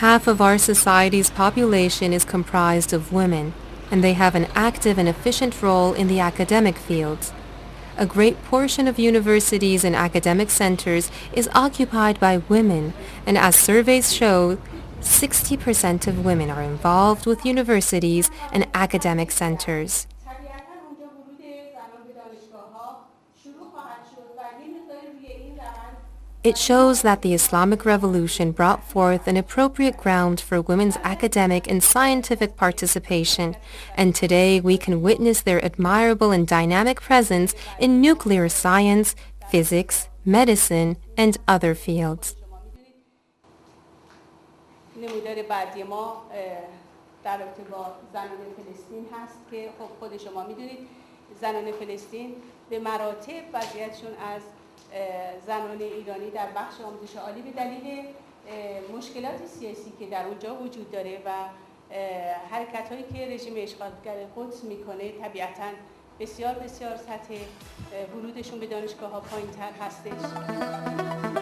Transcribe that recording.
half of our society's population is comprised of women, and they have an active and efficient role in the academic fields. A great portion of universities and academic centers is occupied by women, and as surveys show, 60% of women are involved with universities and academic centers. It shows that the Islamic Revolution brought forth an appropriate ground for women's academic and scientific participation, and today we can witness their admirable and dynamic presence in nuclear science, physics, medicine, and other fields. نمودار بعدی ما در رابطه با زنان فلسطین هست که خب خود شما میدونید زنان فلسطین به مراتب وضعیتشون از زنان ایرانی در بخش آموزش عالی به دلیل مشکلات سیاسی که در اونجا وجود داره و حرکت‌هایی که رژیم اشغالگر قدس میکنه طبیعتاً بسیار سطح ورودشون به دانشگاه‌ها پایین‌تر هستش.